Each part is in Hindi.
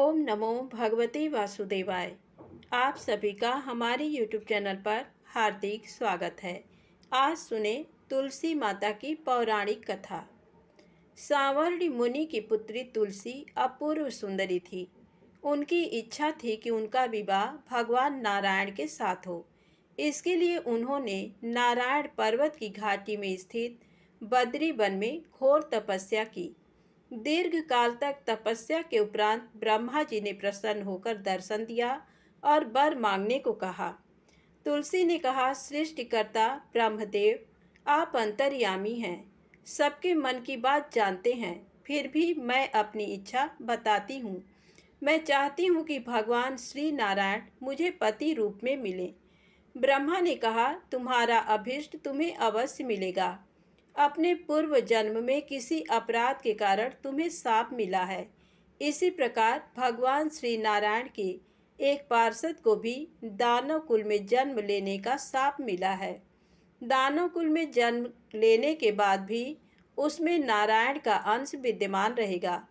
ओम नमो भगवते वासुदेवाय। आप सभी का हमारे यूट्यूब चैनल पर हार्दिक स्वागत है। आज सुने तुलसी माता की पौराणिक कथा। सांवर्ण मुनि की पुत्री तुलसी अपूर्व सुंदरी थी। उनकी इच्छा थी कि उनका विवाह भगवान नारायण के साथ हो। इसके लिए उन्होंने नारायण पर्वत की घाटी में स्थित बद्री वन में घोर तपस्या की। दीर्घ काल तक तपस्या के उपरांत ब्रह्मा जी ने प्रसन्न होकर दर्शन दिया और वर मांगने को कहा। तुलसी ने कहा, सृष्टिकर्ता ब्रह्मदेव, आप अंतर्यामी हैं, सबके मन की बात जानते हैं। फिर भी मैं अपनी इच्छा बताती हूँ। मैं चाहती हूँ कि भगवान श्री नारायण मुझे पति रूप में मिले। ब्रह्मा ने कहा, तुम्हारा अभीष्ट तुम्हें अवश्य मिलेगा। अपने पूर्व जन्म में किसी अपराध के कारण तुम्हें शाप मिला है। इसी प्रकार भगवान श्री नारायण के एक पार्षद को भी दानव कुल में जन्म लेने का शाप मिला है। दानव कुल में जन्म लेने के बाद भी उसमें नारायण का अंश विद्यमान रहेगा।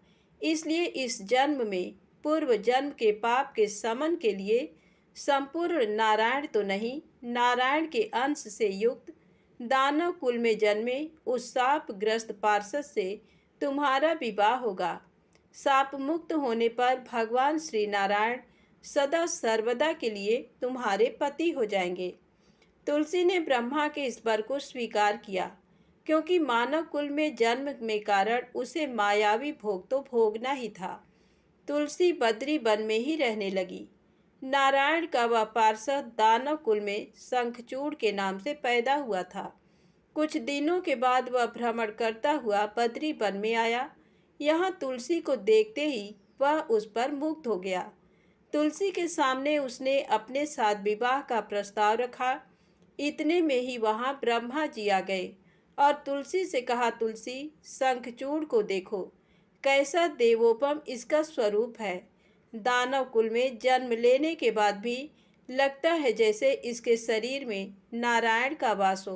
इसलिए इस जन्म में पूर्व जन्म के पाप के शमन के लिए संपूर्ण नारायण तो नहीं, नारायण के अंश से युक्त दानव कुल में जन्मे उस शाप ग्रस्त पार्षद से तुम्हारा विवाह होगा। शाप मुक्त होने पर भगवान श्री नारायण सदा सर्वदा के लिए तुम्हारे पति हो जाएंगे। तुलसी ने ब्रह्मा के इस वर को स्वीकार किया, क्योंकि मानव कुल में जन्म में कारण उसे मायावी भोग तो भोगना ही था। तुलसी बद्री वन में ही रहने लगी। नारायण का वह पार्षद दानव कुल में शंखचूड़ के नाम से पैदा हुआ था। कुछ दिनों के बाद वह भ्रमण करता हुआ बद्री वन में आया। यहाँ तुलसी को देखते ही वह उस पर मुग्ध हो गया। तुलसी के सामने उसने अपने साथ विवाह का प्रस्ताव रखा। इतने में ही वहाँ ब्रह्मा जी आ गए और तुलसी से कहा, तुलसी, शंखचूड़ को देखो, कैसा देवोपम इसका स्वरूप है। दानव कुल में जन्म लेने के बाद भी लगता है जैसे इसके शरीर में नारायण का वास हो।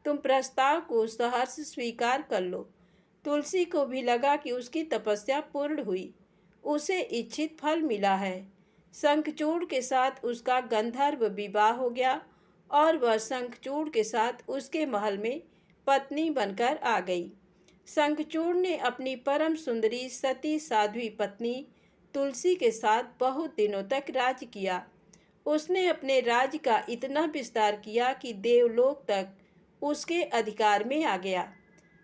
तुम प्रस्ताव को सहर्ष स्वीकार कर लो। तुलसी को भी लगा कि उसकी तपस्या पूर्ण हुई, उसे इच्छित फल मिला है। शंखचूड़ के साथ उसका गंधर्व विवाह हो गया और वह शंखचूड़ के साथ उसके महल में पत्नी बनकर आ गई। शंखचूड़ ने अपनी परम सुंदरी सती साध्वी पत्नी तुलसी के साथ बहुत दिनों तक राज्य किया। उसने अपने राज्य का इतना विस्तार किया कि देवलोक तक उसके अधिकार में आ गया।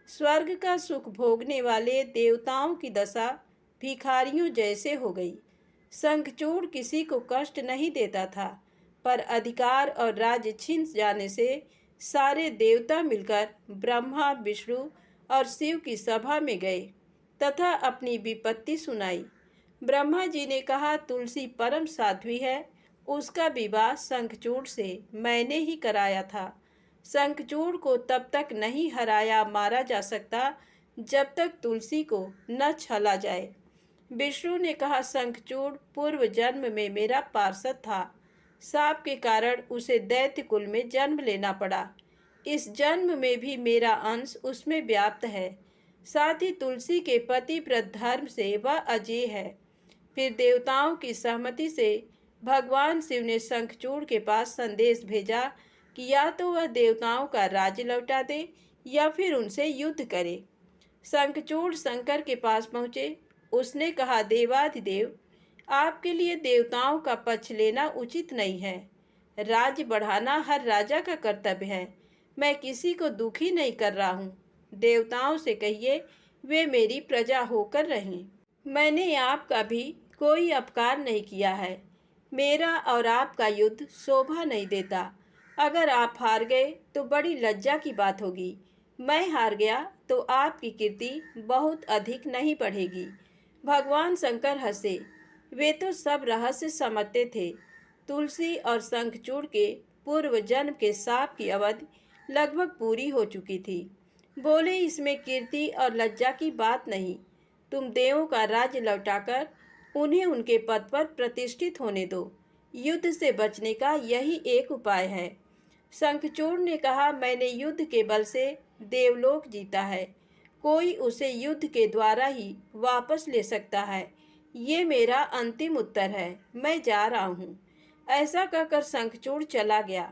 स्वर्ग का सुख भोगने वाले देवताओं की दशा भिखारियों जैसे हो गई। शंखचूड़ किसी को कष्ट नहीं देता था, पर अधिकार और राज्य छिन जाने से सारे देवता मिलकर ब्रह्मा, विष्णु और शिव की सभा में गए तथा अपनी विपत्ति सुनाई। ब्रह्मा जी ने कहा, तुलसी परम साध्वी है, उसका विवाह शंखचूड़ से मैंने ही कराया था। शंखचूड़ को तब तक नहीं हराया मारा जा सकता जब तक तुलसी को न छला जाए। विष्णु ने कहा, शंखचूड़ पूर्व जन्म में मेरा पार्षद था। शाप के कारण उसे दैत्य कुल में जन्म लेना पड़ा। इस जन्म में भी मेरा अंश उसमें व्याप्त है। साथ ही तुलसी के पतिव्रत धर्म से वह अजेय है। फिर देवताओं की सहमति से भगवान शिव ने शंखचूड़ के पास संदेश भेजा कि या तो वह देवताओं का राज्य लौटा दे या फिर उनसे युद्ध करे। शंखचूड़ शंकर के पास पहुँचे। उसने कहा, देवाधिदेव, आपके लिए देवताओं का पक्ष लेना उचित नहीं है। राज्य बढ़ाना हर राजा का कर्तव्य है। मैं किसी को दुखी नहीं कर रहा हूँ। देवताओं से कहिए वे मेरी प्रजा होकर रहें। मैंने आपका भी कोई अपकार नहीं किया है। मेरा और आपका युद्ध शोभा नहीं देता। अगर आप हार गए तो बड़ी लज्जा की बात होगी। मैं हार गया तो आपकी कीर्ति बहुत अधिक नहीं बढ़ेगी। भगवान शंकर हंसे। वे तो सब रहस्य समझते थे। तुलसी और शंखचूड़ के पूर्व जन्म के शाप की अवधि लगभग पूरी हो चुकी थी। बोले, इसमें कीर्ति और लज्जा की बात नहीं। तुम देवों का राज्य लौटाकर उन्हें उनके पद पर प्रतिष्ठित होने दो। युद्ध से बचने का यही एक उपाय है। शंखचूड़ ने कहा, मैंने युद्ध के बल से देवलोक जीता है। कोई उसे युद्ध के द्वारा ही वापस ले सकता है। ये मेरा अंतिम उत्तर है, मैं जा रहा हूँ। ऐसा कहकर शंखचूड़ चला गया।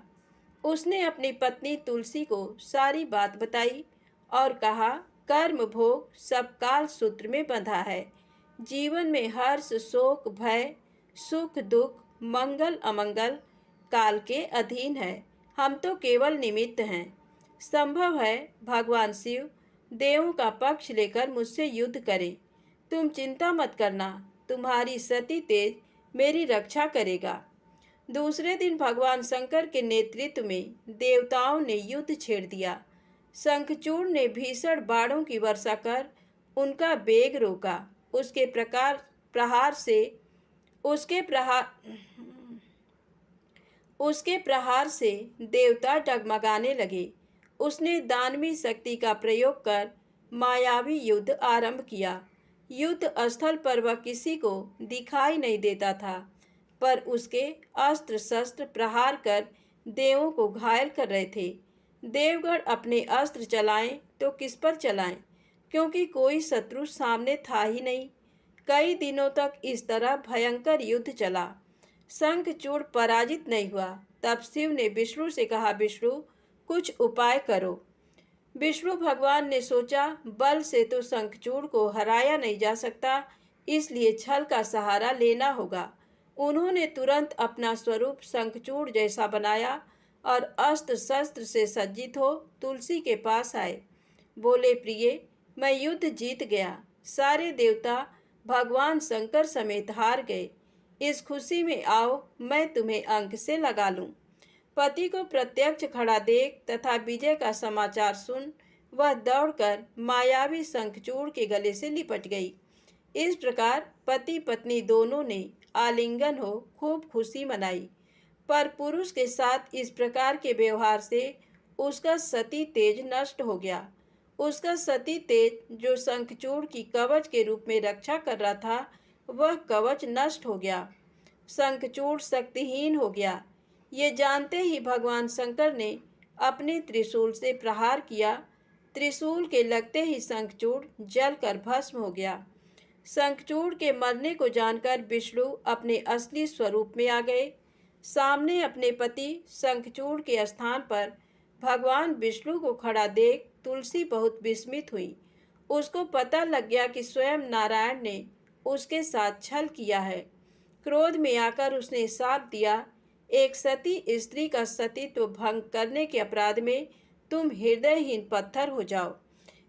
उसने अपनी पत्नी तुलसी को सारी बात बताई और कहा, कर्म भोग सब काल सूत्र में बंधा है। जीवन में हर्ष शोक भय सुख दुख मंगल अमंगल काल के अधीन है। हम तो केवल निमित्त हैं। संभव है भगवान शिव देवों का पक्ष लेकर मुझसे युद्ध करें। तुम चिंता मत करना, तुम्हारी सती तेज मेरी रक्षा करेगा। दूसरे दिन भगवान शंकर के नेतृत्व में देवताओं ने युद्ध छेड़ दिया। शंखचूड़ ने भीषण बाणों की वर्षा कर उनका वेग रोका। उसके प्रहार से देवता डगमगाने लगे। उसने दानवी शक्ति का प्रयोग कर मायावी युद्ध आरंभ किया। युद्ध स्थल पर वह किसी को दिखाई नहीं देता था, पर उसके अस्त्र शस्त्र प्रहार कर देवों को घायल कर रहे थे। देवगण अपने अस्त्र चलाएं तो किस पर चलाएं, क्योंकि कोई शत्रु सामने था ही नहीं। कई दिनों तक इस तरह भयंकर युद्ध चला। शंखचूड़ पराजित नहीं हुआ। तब शिव ने विष्णु से कहा, विष्णु कुछ उपाय करो। विष्णु भगवान ने सोचा, बल से तो शंखचूड़ को हराया नहीं जा सकता, इसलिए छल का सहारा लेना होगा। उन्होंने तुरंत अपना स्वरूप शंखचूड़ जैसा बनाया और अस्त्र शस्त्र से सज्जित हो तुलसी के पास आए। बोले, प्रिय, मैं युद्ध जीत गया। सारे देवता भगवान शंकर समेत हार गए। इस खुशी में आओ, मैं तुम्हें अंक से लगा लूं। पति को प्रत्यक्ष खड़ा देख तथा विजय का समाचार सुन वह दौड़कर मायावी शंखचूड़ के गले से लिपट गई। इस प्रकार पति पत्नी दोनों ने आलिंगन हो खूब खुशी मनाई। पर पुरुष के साथ इस प्रकार के व्यवहार से उसका सती तेज नष्ट हो गया। उसका सती तेज जो शंखचूड़ की कवच के रूप में रक्षा कर रहा था, वह कवच नष्ट हो गया। शंखचूड़ शक्तिहीन हो गया। ये जानते ही भगवान शंकर ने अपने त्रिशूल से प्रहार किया। त्रिशूल के लगते ही शंखचूड़ जलकर भस्म हो गया। शंखचूड़ के मरने को जानकर विष्णु अपने असली स्वरूप में आ गए। सामने अपने पति शंखचूड़ के स्थान पर भगवान विष्णु को खड़ा देख तुलसी बहुत विस्मित हुई। उसको पता लग गया कि स्वयं नारायण ने उसके साथ छल किया है। क्रोध में आकर उसने शाप दिया, एक सती स्त्री का सतीत्व भंग करने के अपराध में तुम हृदयहीन पत्थर हो जाओ।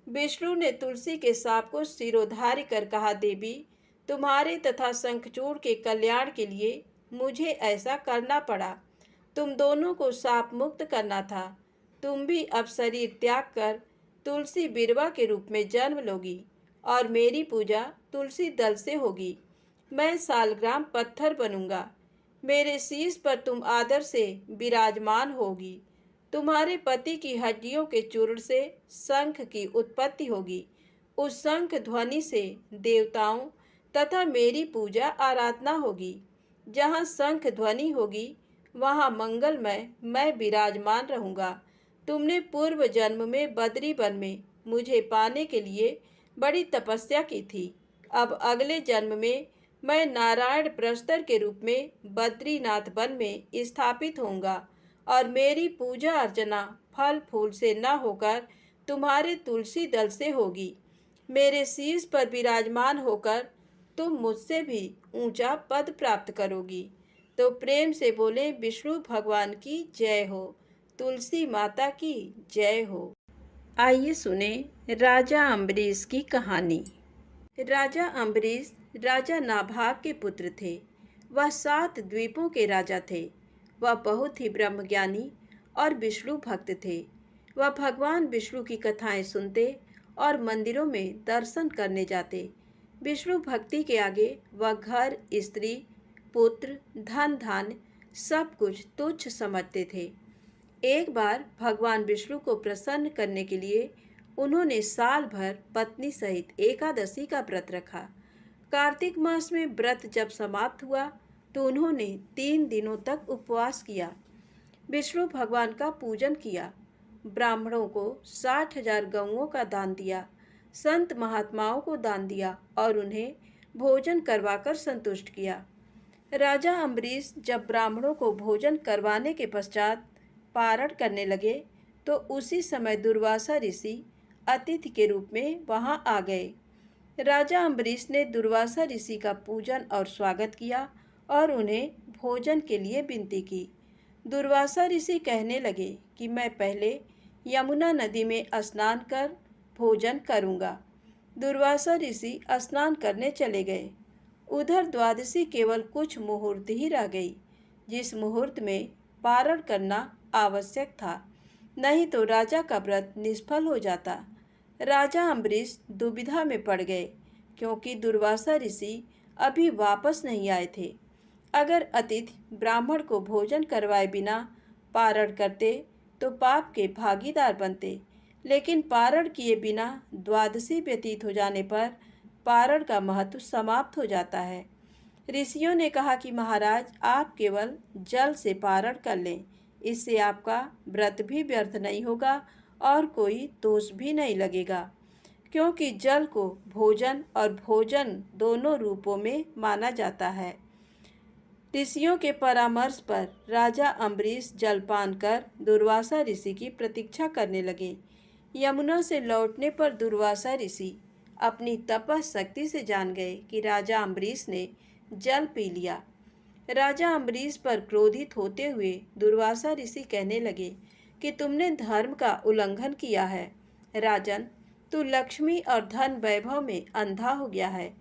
विष्णु ने तुलसी के शाप को सिरोधार्य कर कहा, देवी, तुम्हारे तथा शंखचूड़ के कल्याण के लिए मुझे ऐसा करना पड़ा। तुम दोनों को शाप मुक्त करना था। तुम भी अब शरीर त्याग कर तुलसी बिरवा के रूप में जन्म लोगी और मेरी पूजा तुलसी दल से होगी। मैं सालग्राम पत्थर बनूंगा। मेरे शीश पर तुम आदर से विराजमान होगी। तुम्हारे पति की हड्डियों के चूर्ण से शंख की उत्पत्ति होगी। उस शंख ध्वनि से देवताओं तथा मेरी पूजा आराधना होगी। जहाँ शंख ध्वनि होगी वहाँ मंगलमय मैं विराजमान रहूँगा। तुमने पूर्व जन्म में बद्री वन में मुझे पाने के लिए बड़ी तपस्या की थी। अब अगले जन्म में मैं नारायण प्रस्तर के रूप में बद्रीनाथ वन में स्थापित होऊंगा और मेरी पूजा अर्चना फल फूल से न होकर तुम्हारे तुलसी दल से होगी। मेरे शीश पर विराजमान होकर तुम मुझसे भी ऊंचा पद प्राप्त करोगी। तो प्रेम से बोले, विष्णु भगवान की जय हो, तुलसी माता की जय हो। आइए सुने राजा अम्बरीश की कहानी। राजा अम्बरीश राजा नाभाग के पुत्र थे। वह 7 द्वीपों के राजा थे। वह बहुत ही ब्रह्मज्ञानी और विष्णु भक्त थे। वह भगवान विष्णु की कथाएं सुनते और मंदिरों में दर्शन करने जाते। विष्णु भक्ति के आगे वह घर, स्त्री, पुत्र, धन धान्य सब कुछ तुच्छ समझते थे। एक बार भगवान विष्णु को प्रसन्न करने के लिए उन्होंने साल भर पत्नी सहित एकादशी का व्रत रखा। कार्तिक मास में व्रत जब समाप्त हुआ तो उन्होंने 3 दिनों तक उपवास किया। विष्णु भगवान का पूजन किया। ब्राह्मणों को 60,000 गौओं का दान दिया। संत महात्माओं को दान दिया और उन्हें भोजन करवाकर संतुष्ट किया। राजा अम्बरीश जब ब्राह्मणों को भोजन करवाने के पश्चात पारण करने लगे तो उसी समय दुर्वासा ऋषि अतिथि के रूप में वहां आ गए। राजा अम्बरीश ने दुर्वासा ऋषि का पूजन और स्वागत किया और उन्हें भोजन के लिए विनती की। दुर्वासा ऋषि कहने लगे कि मैं पहले यमुना नदी में स्नान कर भोजन करूंगा। दुर्वासा ऋषि स्नान करने चले गए। उधर द्वादशी केवल कुछ मुहूर्त ही रह गई, जिस मुहूर्त में पारण करना आवश्यक था, नहीं तो राजा का व्रत निष्फल हो जाता। राजा अम्बरीश दुविधा में पड़ गए क्योंकि दुर्वासा ऋषि अभी वापस नहीं आए थे। अगर अतिथि ब्राह्मण को भोजन करवाए बिना पारण करते तो पाप के भागीदार बनते, लेकिन पारण किए बिना द्वादशी व्यतीत हो जाने पर पारण का महत्व समाप्त हो जाता है। ऋषियों ने कहा कि महाराज, आप केवल जल से पारण कर लें, इससे आपका व्रत भी व्यर्थ नहीं होगा और कोई दोष भी नहीं लगेगा, क्योंकि जल को भोजन और भोजन दोनों रूपों में माना जाता है। ऋषियों के परामर्श पर राजा अम्बरीश जलपान कर दुर्वासा ऋषि की प्रतीक्षा करने लगे। यमुना से लौटने पर दुर्वासा ऋषि अपनी तपशक्ति से जान गए कि राजा अम्बरीश ने जल पी लिया। राजा अम्बरीश पर क्रोधित होते हुए दुर्वासा ऋषि कहने लगे कि तुमने धर्म का उल्लंघन किया है। राजन, तू लक्ष्मी और धन वैभव में अंधा हो गया है।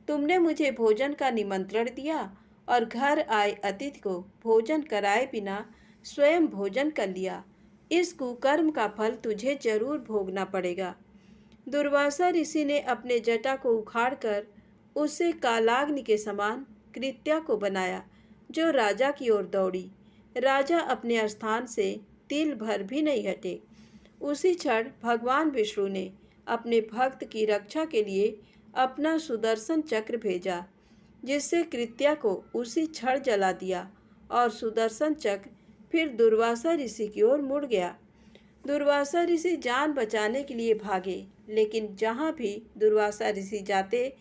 तुमने मुझे भोजन का निमंत्रण दिया और घर आए अतिथि को भोजन कराए बिना स्वयं भोजन कर लिया। इस कुकर्म का फल तुझे जरूर भोगना पड़ेगा। दुर्वासा ऋषि ने अपने जटा को उखाड़कर उससे कालाग्नि के समान कृत्या को बनाया, जो राजा की ओर दौड़ी। राजा अपने स्थान से तिल भर भी नहीं हटे। उसी क्षण भगवान विष्णु ने अपने भक्त की रक्षा के लिए अपना सुदर्शन चक्र भेजा, जिससे कृत्या को उसी क्षण जला दिया और सुदर्शन चक्र फिर दुर्वासा ऋषि की ओर मुड़ गया। दुर्वासा ऋषि जान बचाने के लिए भागे, लेकिन जहाँ भी दुर्वासा ऋषि जाते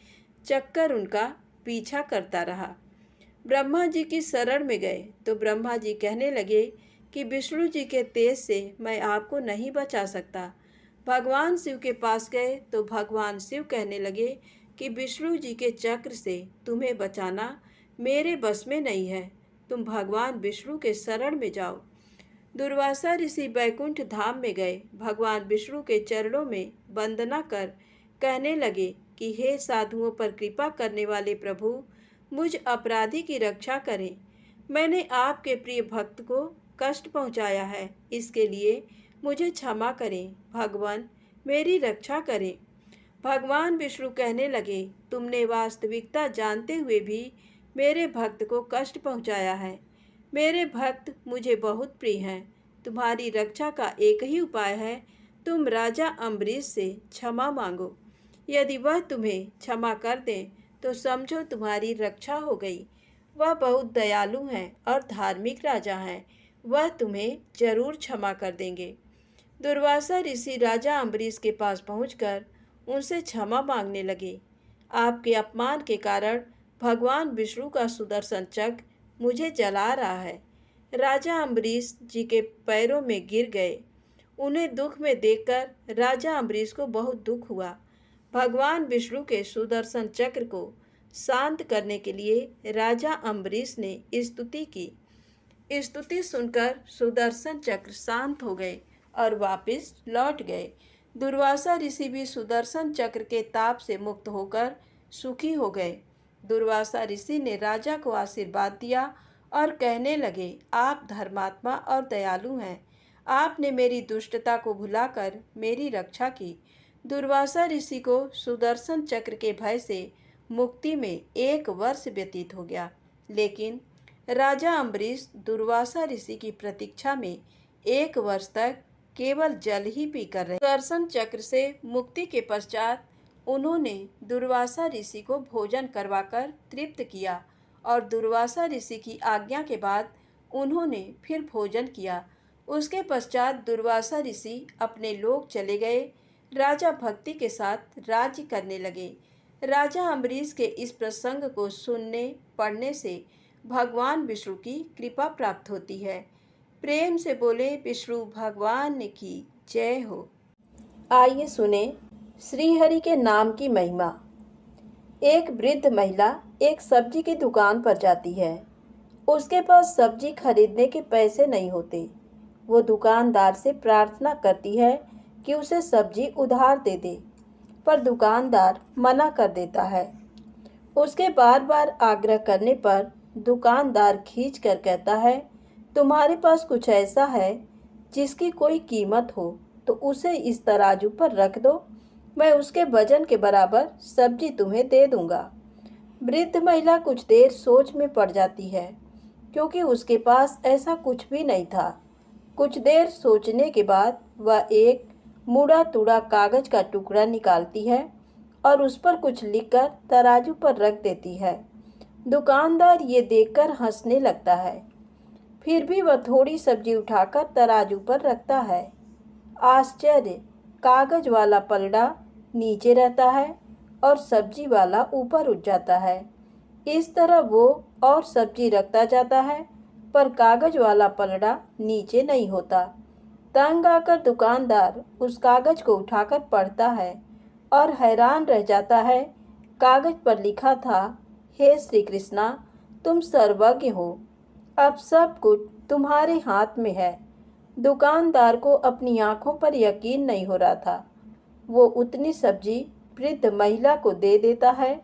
चक्कर उनका पीछा करता रहा। ब्रह्मा जी की शरण में गए तो ब्रह्मा जी कहने लगे कि विष्णु जी के तेज से मैं आपको नहीं बचा सकता। भगवान शिव के पास गए तो भगवान शिव कहने लगे कि विष्णु जी के चक्र से तुम्हें बचाना मेरे बस में नहीं है, तुम भगवान विष्णु के शरण में जाओ। दुर्वासा ऋषि बैकुंठ धाम में गए। भगवान विष्णु के चरणों में वंदना कर कहने लगे कि हे साधुओं पर कृपा करने वाले प्रभु, मुझ अपराधी की रक्षा करें। मैंने आपके प्रिय भक्त को कष्ट पहुंचाया है, इसके लिए मुझे क्षमा करें। भगवान, मेरी रक्षा करें। भगवान विष्णु कहने लगे, तुमने वास्तविकता जानते हुए भी मेरे भक्त को कष्ट पहुंचाया है। मेरे भक्त मुझे बहुत प्रिय हैं। तुम्हारी रक्षा का एक ही उपाय है, तुम राजा अम्बरीश से क्षमा मांगो। यदि वह तुम्हें क्षमा कर दे तो समझो तुम्हारी रक्षा हो गई। वह बहुत दयालु हैं और धार्मिक राजा हैं, वह तुम्हें जरूर क्षमा कर देंगे। दुर्वासा ऋषि राजा अम्बरीश के पास पहुंचकर उनसे क्षमा मांगने लगे। आपके अपमान के कारण भगवान विष्णु का सुदर्शन चक्र मुझे जला रहा है। राजा अम्बरीश जी के पैरों में गिर गए। उन्हें दुख में देखकर राजा अम्बरीश को बहुत दुख हुआ। भगवान विष्णु के सुदर्शन चक्र को शांत करने के लिए राजा अम्बरीश ने स्तुति की। स्तुति सुनकर सुदर्शन चक्र शांत हो गए और वापस लौट गए। दुर्वासा ऋषि भी सुदर्शन चक्र के ताप से मुक्त होकर सुखी हो गए। दुर्वासा ऋषि ने राजा को आशीर्वाद दिया और कहने लगे, आप धर्मात्मा और दयालु हैं। आपने मेरी दुष्टता को भुलाकर मेरी रक्षा की। दुर्वासा ऋषि को सुदर्शन चक्र के भय से मुक्ति में 1 वर्ष व्यतीत हो गया, लेकिन राजा अम्बरीश दुर्वासा ऋषि की प्रतीक्षा में 1 वर्ष तक केवल जल ही पीकर रहे। सुदर्शन चक्र से मुक्ति के पश्चात उन्होंने दुर्वासा ऋषि को भोजन करवाकर तृप्त किया और दुर्वासा ऋषि की आज्ञा के बाद उन्होंने फिर भोजन किया। उसके पश्चात दुर्वासा ऋषि अपने लोक चले गए। राजा भक्ति के साथ राज्य करने लगे। राजा अम्बरीश के इस प्रसंग को सुनने पढ़ने से भगवान विष्णु की कृपा प्राप्त होती है। प्रेम से बोले विष्णु भगवान की जय हो। आइए सुने श्रीहरि के नाम की महिमा। एक वृद्ध महिला एक सब्जी की दुकान पर जाती है। उसके पास सब्जी खरीदने के पैसे नहीं होते। वो दुकानदार से प्रार्थना करती है कि उसे सब्जी उधार दे दे, पर दुकानदार मना कर देता है। उसके बार बार आग्रह करने पर दुकानदार खींच कर कहता है, तुम्हारे पास कुछ ऐसा है जिसकी कोई कीमत हो तो उसे इस तराजू पर रख दो, मैं उसके वजन के बराबर सब्जी तुम्हें दे दूंगा। वृद्ध महिला कुछ देर सोच में पड़ जाती है, क्योंकि उसके पास ऐसा कुछ भी नहीं था। कुछ देर सोचने के बाद वह एक मुड़ा तुड़ा कागज का टुकड़ा निकालती है और उस पर कुछ लिखकर तराजू पर रख देती है। दुकानदार ये देखकर हंसने लगता है। फिर भी वह थोड़ी सब्जी उठाकर तराजू पर रखता है। आश्चर्य, कागज वाला पलड़ा नीचे रहता है और सब्जी वाला ऊपर उठ जाता है। इस तरह वो और सब्जी रखता जाता है, पर कागज वाला पलड़ा नीचे नहीं होता। तंग आकर दुकानदार उस कागज को उठाकर पढ़ता है और हैरान रह जाता है। कागज पर लिखा था, हे श्री कृष्णा, तुम सर्वज्ञ हो, अब सब कुछ तुम्हारे हाथ में है। दुकानदार को अपनी आंखों पर यकीन नहीं हो रहा था। वो उतनी सब्जी वृद्ध महिला को दे देता है।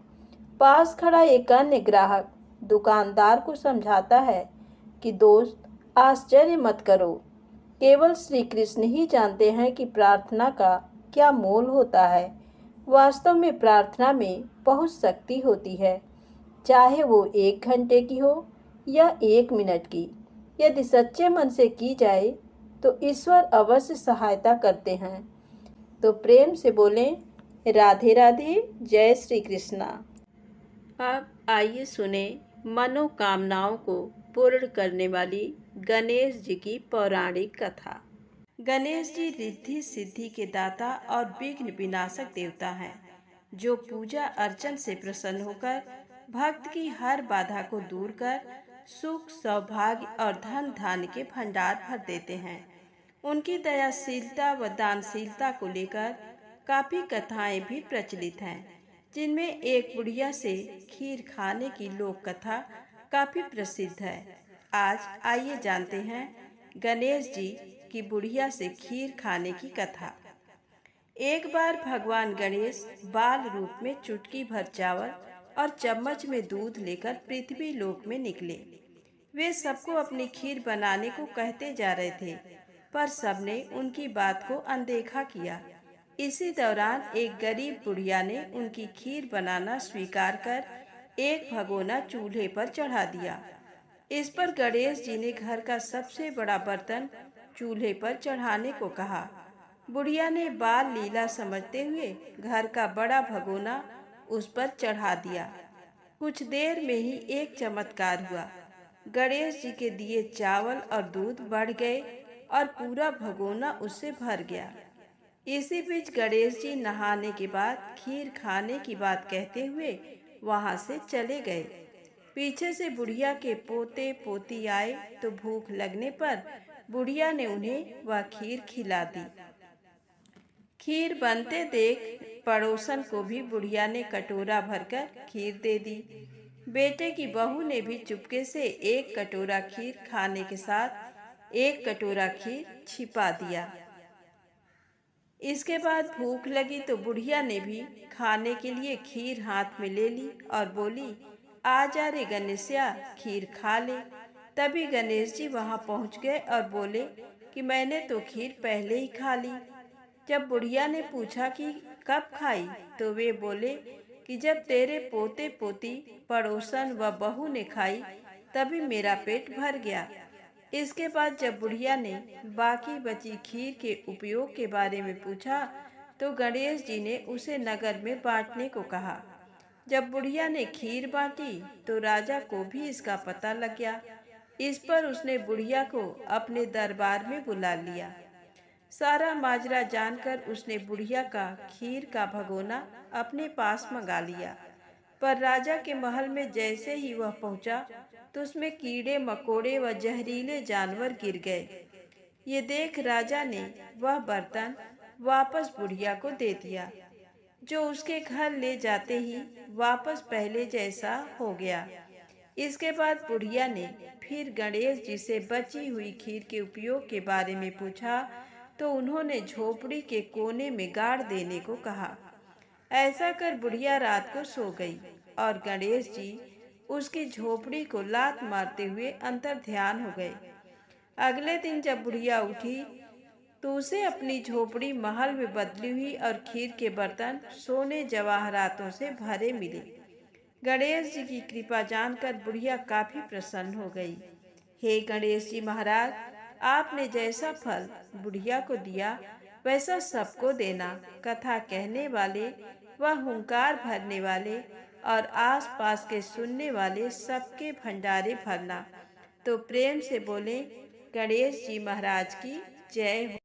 पास खड़ा एक अन्य ग्राहक दुकानदार को समझाता है कि दोस्त, आश्चर्य मत करो, केवल श्री कृष्ण ही जानते हैं कि प्रार्थना का क्या मोल होता है। वास्तव में प्रार्थना में बहुत शक्ति होती है, चाहे वो 1 घंटे की हो या 1 मिनट की। यदि सच्चे मन से की जाए तो ईश्वर अवश्य सहायता करते हैं। तो प्रेम से बोलें, राधे राधे, जय श्री कृष्णा। अब आइए सुने मनोकामनाओं को पूर्ण करने वाली गणेश जी की पौराणिक कथा। गणेश जी रिद्धि सिद्धि के दाता और विघ्न विनाशक देवता हैं, जो पूजा अर्चन से प्रसन्न होकर भक्त की हर बाधा को दूर कर सुख, सौभाग्य और धन धान्य के भंडार भर देते हैं। उनकी दयाशीलता व दानशीलता को लेकर काफी कथाएं भी प्रचलित हैं, जिनमें एक बुढ़िया से खीर खाने की लोक कथा काफी प्रसिद्ध है। आज आइए जानते हैं गणेश जी की बुढ़िया से खीर खाने की कथा। एक बार भगवान गणेश बाल रूप में चुटकी भर चावल और चम्मच में दूध लेकर पृथ्वी लोक में निकले। वे सबको अपनी खीर बनाने को कहते जा रहे थे, पर सबने उनकी बात को अनदेखा किया। इसी दौरान एक गरीब बुढ़िया ने उनकी खीर बनाना स्वीकार कर एक भगोना चूल्हे पर चढ़ा दिया। इस पर गणेश जी ने घर का सबसे बड़ा बर्तन चूल्हे पर चढ़ाने को कहा। बुढ़िया ने बाल लीला समझते हुए घर का बड़ा भगोना उस पर चढ़ा दिया। कुछ देर में ही एक चमत्कार हुआ। गणेश जी के दिए चावल और दूध बढ़ गए और पूरा भगोना उससे भर गया। इसी बीच गणेश जी नहाने के बाद खीर खाने की बात कहते हुए वहां से चले गए। पीछे से बुढ़िया के पोते पोती आए तो भूख लगने पर बुढ़िया ने उन्हें वह खीर खिला दी। खीर बनते देख पड़ोसन को भी बुढ़िया ने कटोरा भरकर खीर दे दी। बेटे की बहू ने भी चुपके से एक कटोरा खीर खाने के साथ एक कटोरा खीर छिपा दिया। इसके बाद भूख लगी तो बुढ़िया ने भी खाने के लिए खीर हाथ में ले ली और बोली, आ जा रे गणेशिया, खीर खा ले। तभी गणेश जी वहां पहुंच गए और बोले कि मैंने तो खीर पहले ही खा ली। जब बुढ़िया ने पूछा कि कब खाई, तो वे बोले कि जब तेरे पोते पोती, पड़ोसन व बहू ने खाई तभी मेरा पेट भर गया। इसके बाद जब बुढ़िया ने बाकी बची खीर के उपयोग के बारे में पूछा तो गणेश जी ने उसे नगर में बांटने को कहा। जब बुढ़िया ने खीर बांटी तो राजा को भी इसका पता लग गया। इस पर उसने बुढ़िया को अपने दरबार में बुला लिया। सारा माजरा जानकर उसने बुढ़िया का खीर का भगोना अपने पास मंगा लिया। पर राजा के महल में जैसे ही वह पहुंचा तो उसमें कीड़े मकोड़े व जहरीले जानवर गिर गए। ये देख राजा ने वह बर्तन वापस बुढ़िया को दे दिया, जो उसके घर ले जाते ही वापस पहले जैसा हो गया। इसके बाद बुढ़िया ने फिर गणेश जी से बची हुई खीर के उपयोग के बारे में पूछा तो उन्होंने झोपड़ी के कोने में गाड़ देने को कहा। ऐसा कर बुढ़िया रात को सो गई और गणेश जी उसकी झोपड़ी को लात मारते हुए अंतर ध्यान हो गए। अगले दिन जब बुढ़िया उठी तो उसे अपनी झोपड़ी महल में बदली हुई और खीर के बर्तन सोने जवाहरातों से भरे मिले। गणेश जी की कृपा जानकर बुढ़िया काफी प्रसन्न हो गई। हे गणेश जी महाराज, आपने जैसा फल बुढ़िया को दिया वैसा सबको देना। कथा कहने वाले व हुंकार भरने वाले और आसपास के सुनने वाले सबके भंडारे भरना। तो प्रेम से बोले गणेश जी महाराज की जय हो।